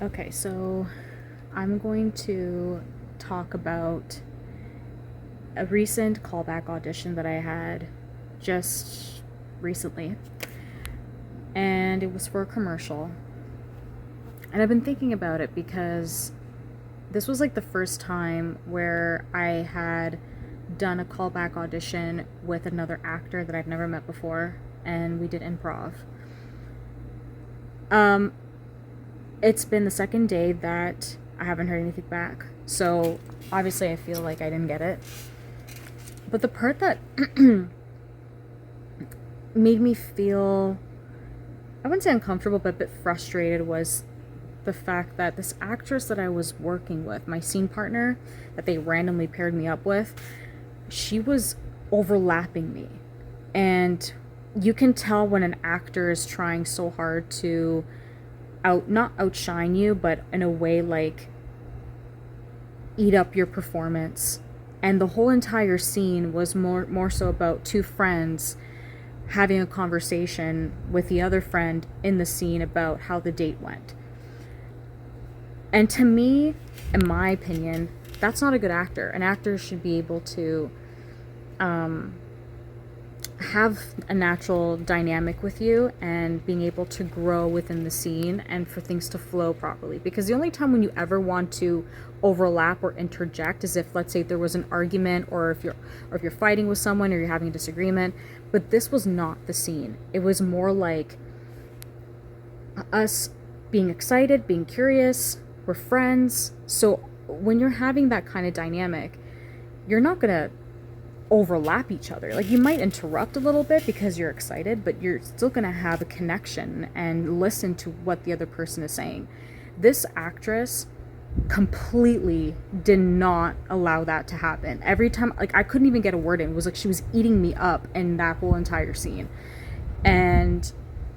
Okay, so I'm going to talk about a recent callback audition that I had just recently. And it was for a commercial. And I've been thinking about it because this was like the first time where I had done a callback audition with another actor that I've never met before, and we did improv. Um, it's been the second day that I haven't heard anything back. So obviously I feel like I didn't get it. But the part that made me feel, I wouldn't say uncomfortable, but a bit frustrated was the fact that this actress that I was working with, my scene partner that they randomly paired me up with, she was overlapping me. And you can tell when an actor is trying so hard to not outshine you, but in a way like eat up your performance. And the whole entire scene was more so about two friends having a conversation with the other friend in the scene about how the date went. And to me, in my opinion, that's not a good actor. An actor should be able to have a natural dynamic with you and being able to grow within the scene and for things to flow properly. Because the only time when you ever want to overlap or interject is if, let's say, there was an argument, or if you're fighting with someone, or you're having a disagreement. But this was not the scene. It was more like us being excited, being curious. We're friends. So when you're having that kind of dynamic, you're not gonna overlap each other. Like, you might interrupt a little bit because you're excited, but you're still gonna have a connection and listen to what the other person is saying. This actress completely did not allow that to happen. Every time, like, I couldn't even get a word in. It was like she was eating me up in that whole entire scene. And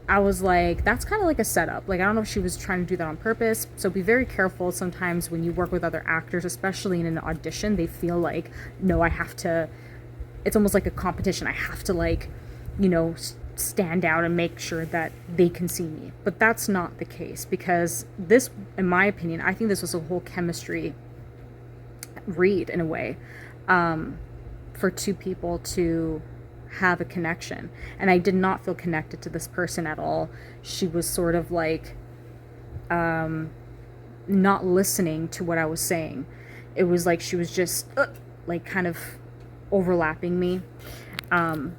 I was like, that's kind of like a setup. Like, I don't know if she was trying to do that on purpose. So be very careful sometimes when you work with other actors, especially in an audition. They feel like, no, I have to, it's almost like a competition. I have to, like, stand out and make sure that they can see me. But that's not the case, because this, in my opinion, I think this was a whole chemistry read in a way, for two people to have a connection. And I did not feel connected to this person at all. She was sort of like not listening to what I was saying. It was like she was just like kind of overlapping me. I'm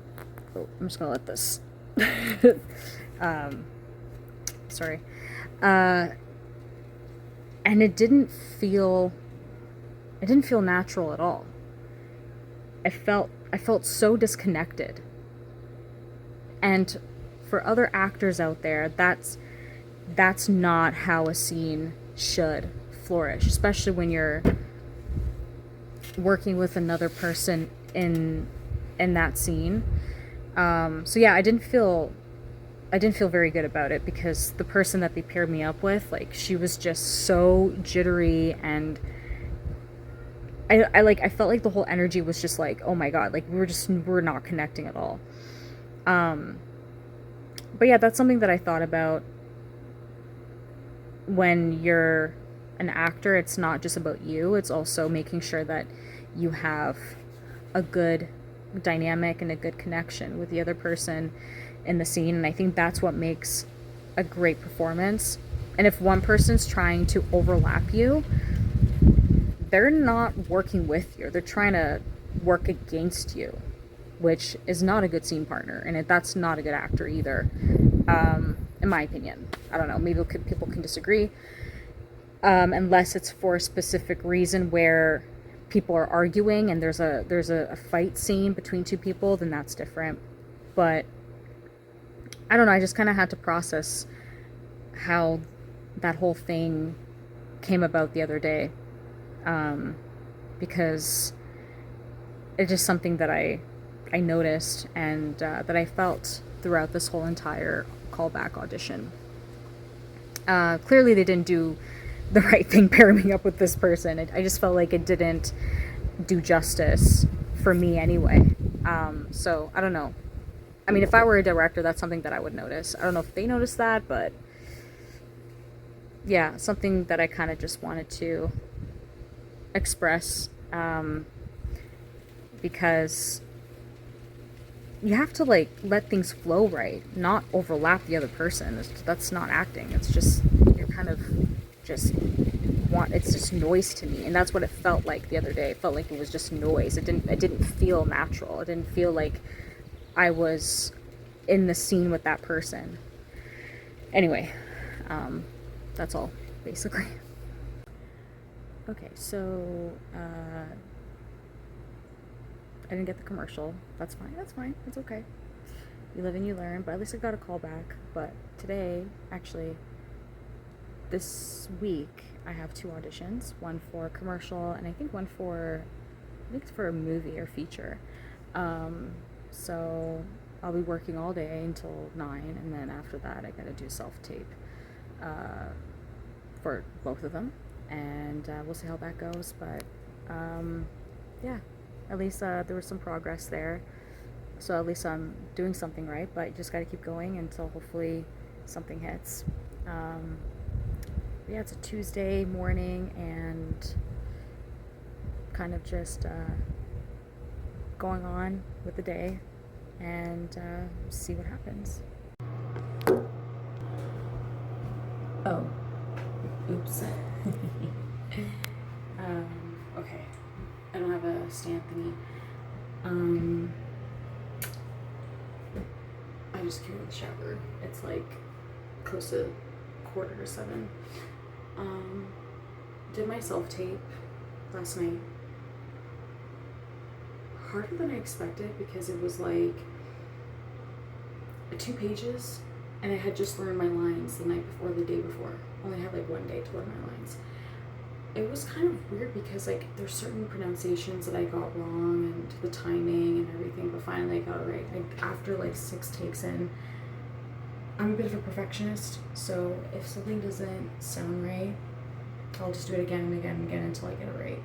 just gonna let this sorry. And it didn't feel natural at all. I felt so disconnected. And for other actors out there, that's not how a scene should flourish, especially when you're working with another person in that scene. So yeah, I didn't feel very good about it, because the person that they paired me up with, like, she was just so jittery, and I felt like the whole energy was just like, oh my god, like, we're not connecting at all. But yeah, that's something that I thought about. When you're an actor, it's not just about you, it's also making sure that you have a good dynamic and a good connection with the other person in the scene. And I think that's what makes a great performance. And if one person's trying to overlap you, they're not working with you, they're trying to work against you, which is not a good scene partner, and that's not a good actor either, in my opinion. I don't know, maybe people can disagree, unless it's for a specific reason where people are arguing and there's a fight scene between two people, then that's different. But I don't know, I just kind of had to process how that whole thing came about the other day, because it's just something that I noticed, and that I felt throughout this whole entire callback audition. Clearly they didn't do the right thing pairing me up with this person. I just felt like it didn't do justice for me anyway. So I don't know. I mean, if I were a director, that's something that I would notice. I don't know if they noticed that, but yeah, something that I kind of just wanted to express, because you have to like let things flow right, not overlap the other person. That's not acting. It's just you're kind of just it's just noise to me, and that's what it felt like the other day. It felt like it was just noise. It didn't feel natural. It didn't feel like I was in the scene with that person. Anyway, that's all basically. Okay, so I didn't get the commercial. That's fine. That's fine. It's okay. You live and you learn. But at least I got a call back. But today, actually, this week, I have 2 auditions. One for a commercial, and I think one for, I think it's for a movie or feature. So I'll be working all day until 9, and then after that, I gotta do self-tape for both of them, and we'll see how that goes. But yeah, at least there was some progress there. So at least I'm doing something right, but you just got to keep going until hopefully something hits. Yeah, it's a Tuesday morning, and kind of just going on with the day, and see what happens. Oh, oops. Okay, I don't have a stand thingy. I just came out of the shower. It's like close to 6:45. Did my self-tape last night. Harder than I expected, because it was like 2 pages, and I had just learned my lines the night before, the day before. Only had like 1 day to learn my lines. It was kind of weird because like there's certain pronunciations that I got wrong, and the timing and everything, but finally I got it right. After like 6 takes in, I'm a bit of a perfectionist, so if something doesn't sound right, I'll just do it again and again and again until I get it right.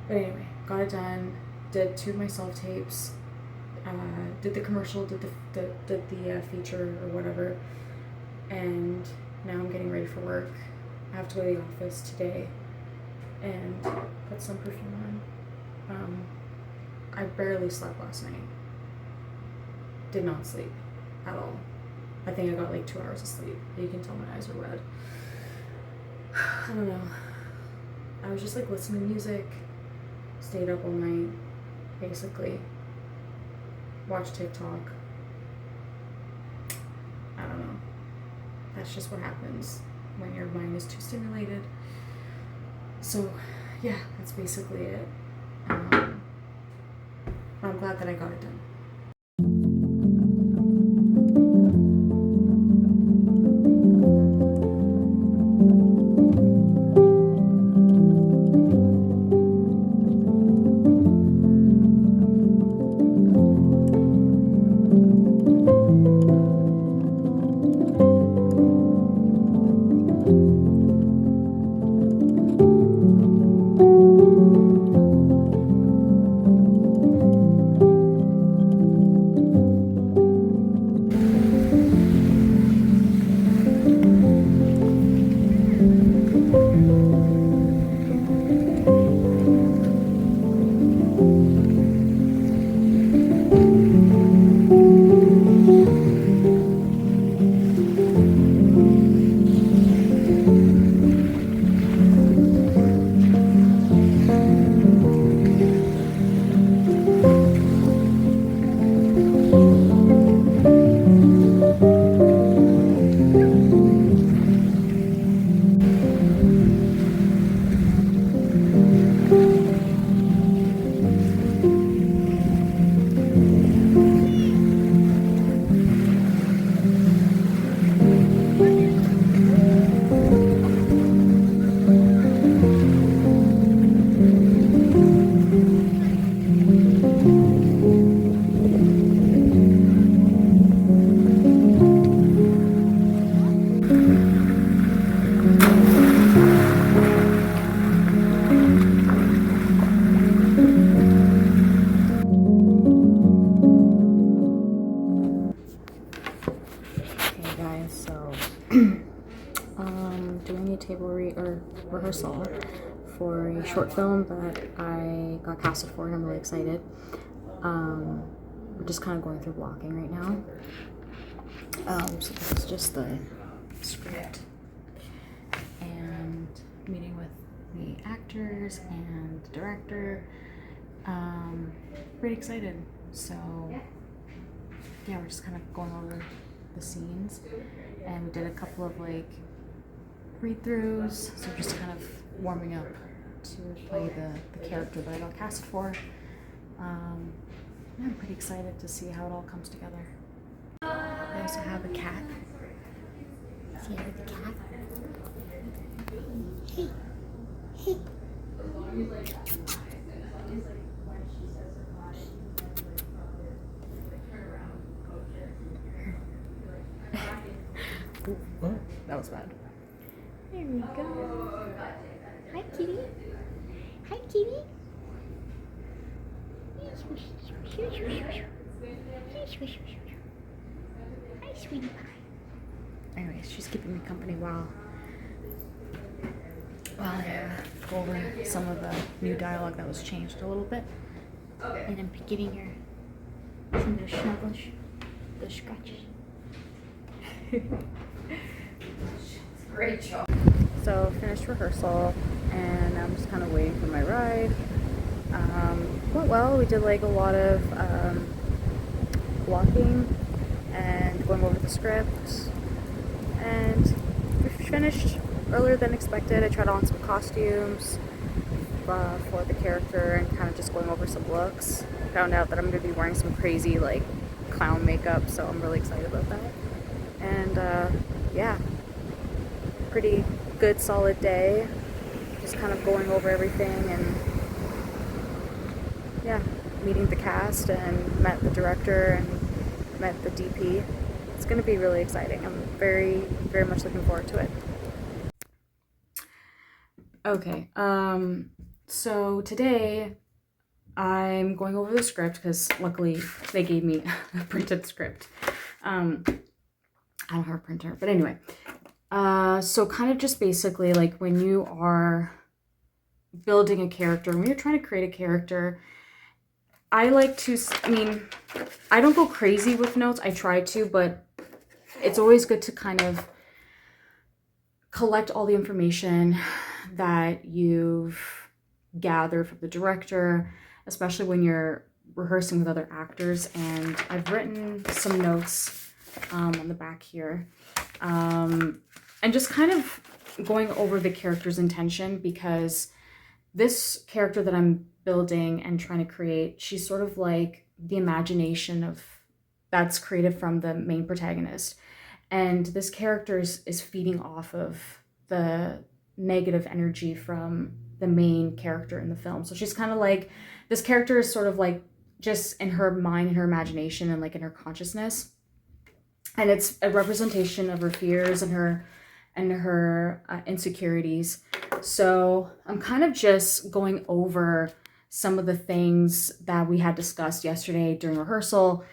But anyway, got it done. Did 2 of my self-tapes. Did the commercial, did the feature or whatever, and now I'm getting ready for work. I have to go to the office today and put some perfume on. I barely slept last night. Did not sleep at all. I think I got like 2 hours of sleep. You can tell my eyes are red. I don't know. I was just like listening to music, stayed up all night, basically. Watched TikTok. I don't know. That's just what happens when your mind is too stimulated. So, yeah, that's basically it. I'm glad that I got it done. doing a table or rehearsal for a short film that I got casted for, and I'm really excited. We're just kind of going through blocking right now. So this is just the script and meeting with the actors and the director. Pretty excited. So yeah, we're just kind of going over the scenes, and we did a couple of like read-throughs, so just kind of warming up to play the character that I got cast for. I'm pretty excited to see how it all comes together. I also have a cat. See, I have a cat. Hey, hey. Ooh, that was bad. There we go. Hi, kitty. Hi, kitty. Hi, sweetie pie. Anyways, she's keeping me company while I go over some of the new dialogue that was changed a little bit. And I'm giving her some of the snuggles, the scratches. Great job. So finished rehearsal, and I'm just kind of waiting for my ride. Went well. We did like a lot of blocking and going over the script, and we finished earlier than expected. I tried on some costumes for the character and kind of just going over some looks. Found out that I'm going to be wearing some crazy like clown makeup, so I'm really excited about that. And yeah, pretty good solid day, just kind of going over everything, and yeah, meeting the cast and met the director and met the DP. It's going to be really exciting. I'm very, very much looking forward to it. Okay, so today I'm going over the script because luckily they gave me a printed script. I don't have a printer, but anyway. So kind of just basically like when you are building a character, when you're trying to create a character, I don't go crazy with notes. I try to, but it's always good to kind of collect all the information that you've gathered from the director, especially when you're rehearsing with other actors. And I've written some notes on the back here. And just kind of going over the character's intention, because this character that I'm building and trying to create, she's sort of like the imagination of that's created from the main protagonist. And this character is feeding off of the negative energy from the main character in the film. So she's kind of like, this character is sort of like just in her mind, in her imagination, and like in her consciousness. And it's a representation of her fears and her insecurities. So I'm kind of just going over some of the things that we had discussed yesterday during rehearsal,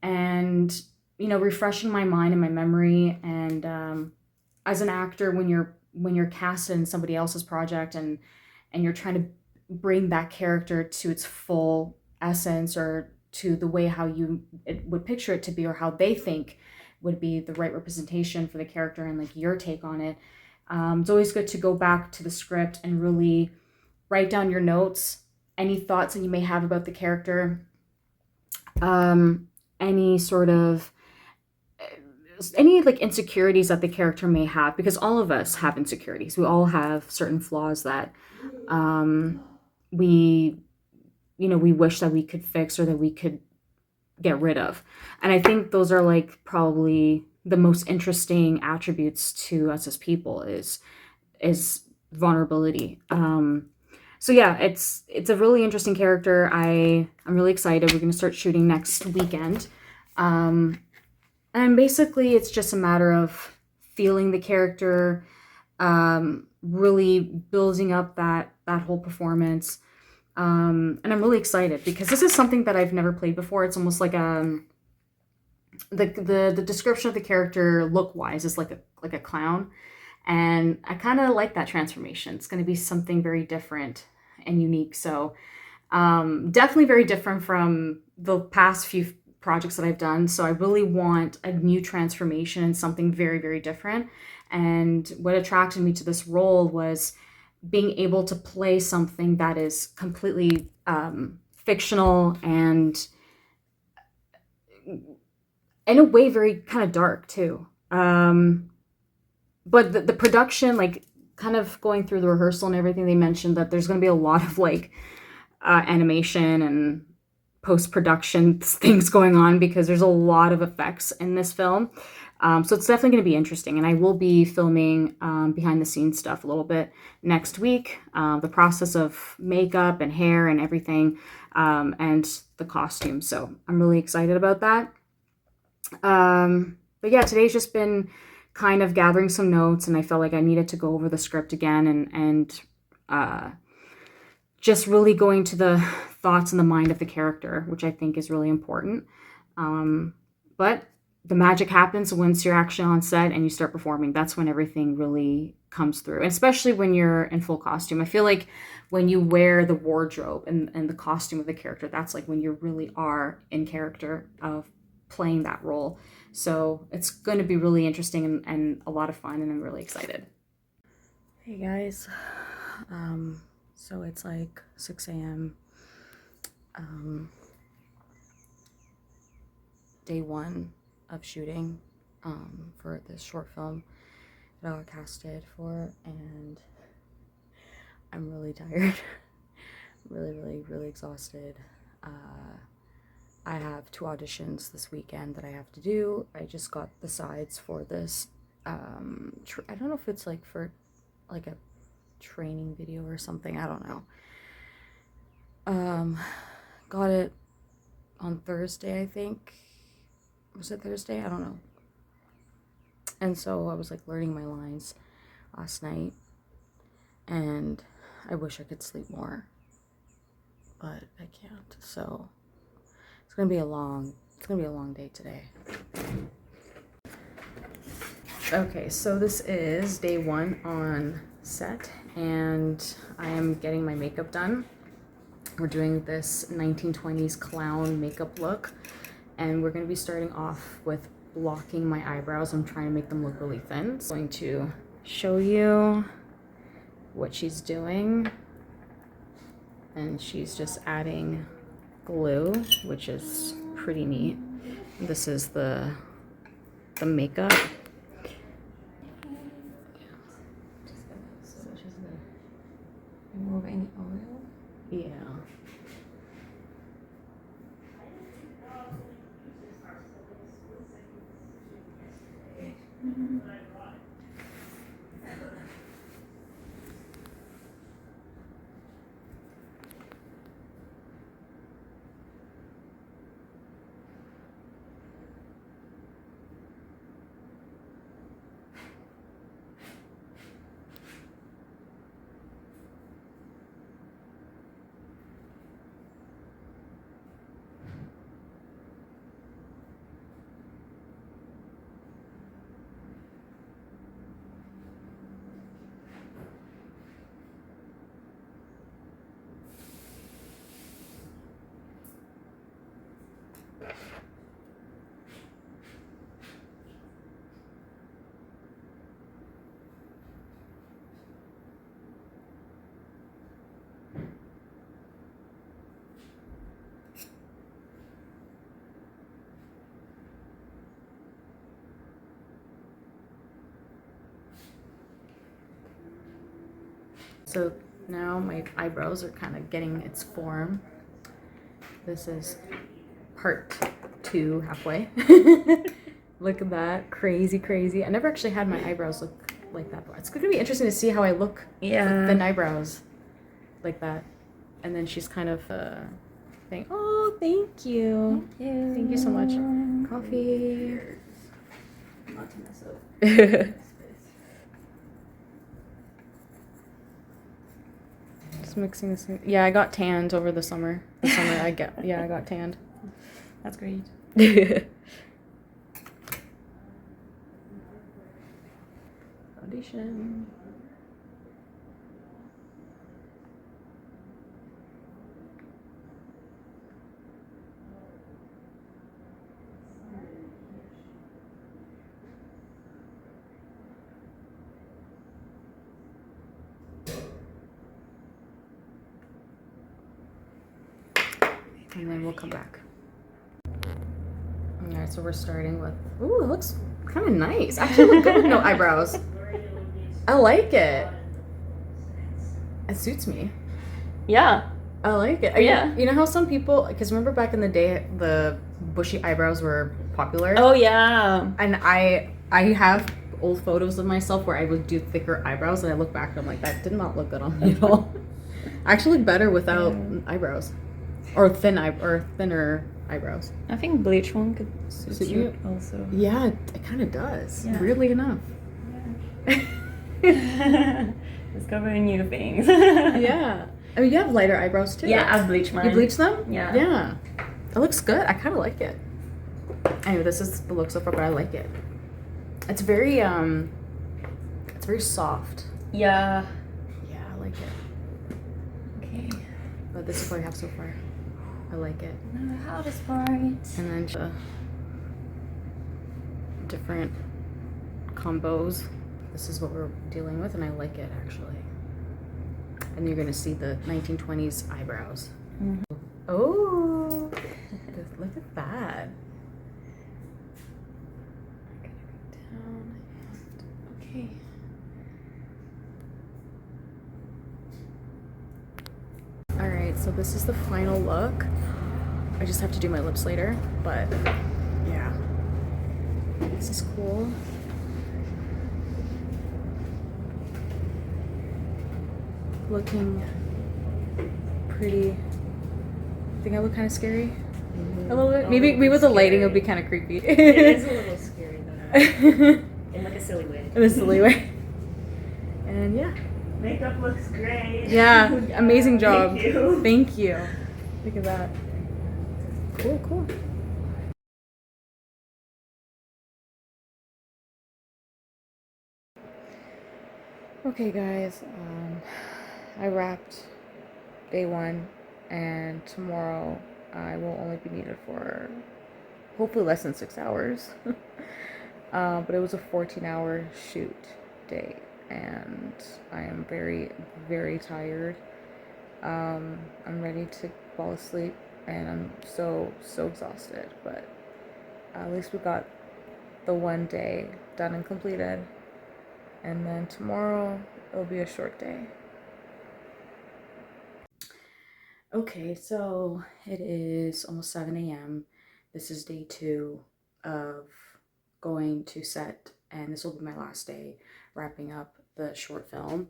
and refreshing my mind and my memory. And as an actor, when you're cast in somebody else's project and you're trying to bring that character to its full essence, or to the way how you would picture it to be, or how they think would be the right representation for the character, and like your take on it. It's always good to go back to the script and really write down your notes, any thoughts that you may have about the character, any like insecurities that the character may have, because all of us have insecurities. We all have certain flaws that we wish that we could fix, or that we could get rid of. And I think those are like probably the most interesting attributes to us as people is vulnerability. So yeah, it's a really interesting character. I'm really excited. We're going to start shooting next weekend. And basically it's just a matter of feeling the character, really building up that whole performance. And I'm really excited because this is something that I've never played before. It's almost like the description of the character look wise is like a clown, And I kind of like that transformation. It's going to be something very different and unique. So definitely very different from the past few projects that I've done. So I really want a new transformation and something very, very different. And what attracted me to this role was being able to play something that is completely fictional and in a way very kind of dark too. But the production, like kind of going through the rehearsal and everything, they mentioned that there's going to be a lot of like animation and post-production things going on because there's a lot of effects in this film. So it's definitely going to be interesting. And I will be filming behind the scenes stuff a little bit next week. The process of makeup and hair and everything and the costume. So I'm really excited about that. But yeah, today's just been kind of gathering some notes, and I felt like I needed to go over the script again and just really going to the thoughts and the mind of the character, which I think is really important. But the magic happens once you're actually on set and you start performing. That's when everything really comes through, and especially when you're in full costume. I feel like when you wear the wardrobe and the costume of the character, that's like when you really are in character of playing that role. So it's going to be really interesting and a lot of fun, and I'm really excited. Hey guys, so it's like 6 a.m. Day one of shooting for this short film that I got casted for, and I'm really tired. really exhausted. I have 2 auditions this weekend that I have to do. I just got the sides for this. I don't know if it's like for like a training video or something. I don't know. Got it on Thursday, I think. Was it Thursday? I don't know. And so I was like learning my lines last night, and I wish I could sleep more, but I can't. So it's gonna be a long day today. Okay, so this is day 1 on set, and I am getting my makeup done. We're doing this 1920s clown makeup look, and we're going to be starting off with blocking my eyebrows. I'm trying to make them look really thin. So I'm going to show you what she's doing, and she's just adding glue, which is pretty neat. This is the makeup. Remove any oil? Yeah. So now my eyebrows are kind of getting its form. This is part 2, halfway. Look at that, crazy. I never actually had my eyebrows look like that before. It's going to be interesting to see how I look with thin eyebrows like that. And then she's kind of saying, oh, thank you. Thank you so much. Coffee. Not to mess up. Just mixing this in. Yeah, I got tanned over the summer. I got tanned. That's great. Rejection. And then we'll come back. All right, so we're starting with, ooh, it looks kind of nice. Actually, look good with no eyebrows. I like it. It suits me. Yeah. I like it. Yeah. You know how some people, because remember back in the day, the bushy eyebrows were popular? Oh yeah. And I have old photos of myself where I would do thicker eyebrows, and I look back and I'm like, that did not look good on me at all. I actually look better without eyebrows. Or thinner eyebrows. I think bleach one could suit you also. Yeah, it kind of does. Yeah. Weirdly enough. Yeah. Discovering new things. Yeah. I mean, you have lighter eyebrows too. Yeah, I've bleached mine. You bleach them? Yeah. Yeah. It looks good. I kind of like it. Anyway, this is the look so far, but I like it. It's very soft. Yeah. Yeah, I like it. Okay. But this is what I have so far. I like it. Now the hardest part. And then the different combos. This is what we're dealing with, and I like it actually. And you're gonna see the 1920s eyebrows. Mm-hmm. Oh, look at that. I'm gonna go down. Okay. All right, so this is the final look. I just have to do my lips later, but yeah, this is cool. Looking pretty. I think I look kind of scary. A little bit. Maybe with the lighting, it would be kind of creepy. It is a little scary though. In like a silly way. In a silly way. And yeah. Makeup looks great. Yeah, amazing job. Thank you. Thank you. Look at that. Cool, cool. Okay, guys. I wrapped day one, and tomorrow I will only be needed for hopefully less than 6 hours. But it was a 14-hour shoot day, and I am very, very tired. I'm ready to fall asleep, and I'm so exhausted, but at least we got the one day done and completed, and then tomorrow it'll be a short day. Okay, so it is almost 7 a.m. This is day 2 of going to set, and this will be my last day wrapping up the short film.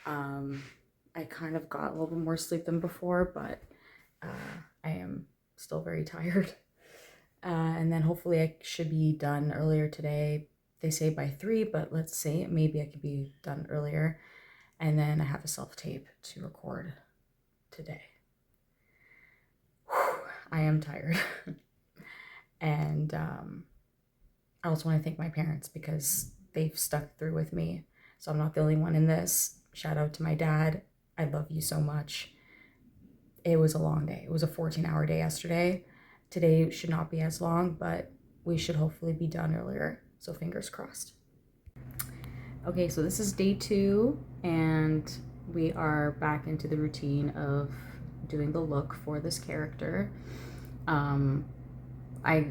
I kind of got a little bit more sleep than before, but I am still very tired. And then hopefully I should be done earlier today. They say by 3, but let's say maybe I could be done earlier. And then I have a self-tape to record today. Whew, I am tired. And I also want to thank my parents because they've stuck through with me. So I'm not the only one in this. Shout out to my dad. I love you so much. It was a long day. It was a 14-hour day yesterday. Today should not be as long, but we should hopefully be done earlier. So fingers crossed. Okay, so this is day 2, and we are back into the routine of doing the look for this character. I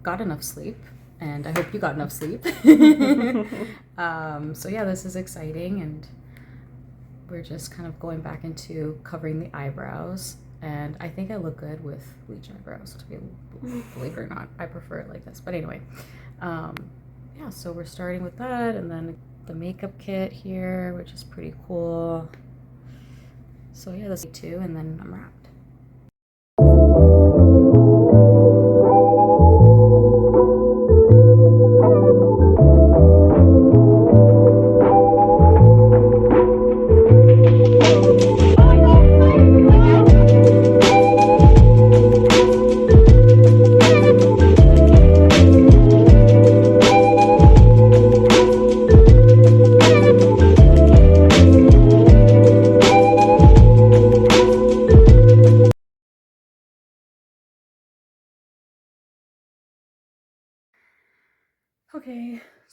got enough sleep, and I hope you got enough sleep. So yeah, this is exciting, and we're just kind of going back into covering the eyebrows, and I think I look good with bleach eyebrows, to be, believe it or not. I prefer it like this, but anyway, yeah, so we're starting with that, and then the makeup kit here, which is pretty cool. So yeah, this is 2, and then I'm wrapped.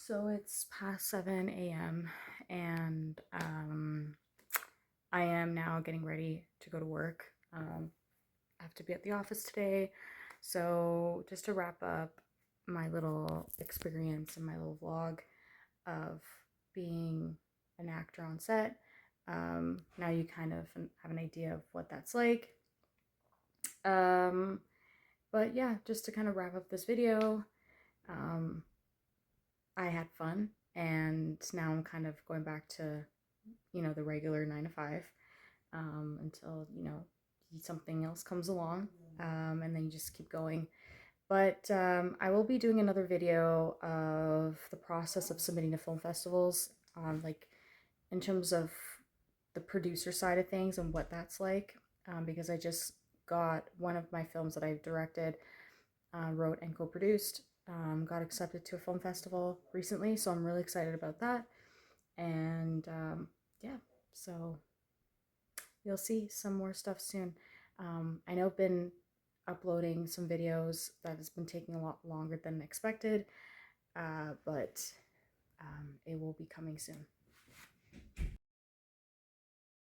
So it's past 7 a.m. and I am now getting ready to go to work. I have to be at the office today. So just to wrap up my little experience and my little vlog of being an actor on set, now you kind of have an idea of what that's like. But yeah, just to kind of wrap up this video, I had fun, and now I'm kind of going back to, the regular 9 to 5, until, something else comes along, and then you just keep going. But I will be doing another video of the process of submitting to film festivals, like in terms of the producer side of things and what that's like, because I just got one of my films that I've directed, wrote and co-produced, got accepted to a film festival recently, so I'm really excited about that. And yeah, so you'll see some more stuff soon. I know I've been uploading some videos that has been taking a lot longer than expected, but it will be coming soon.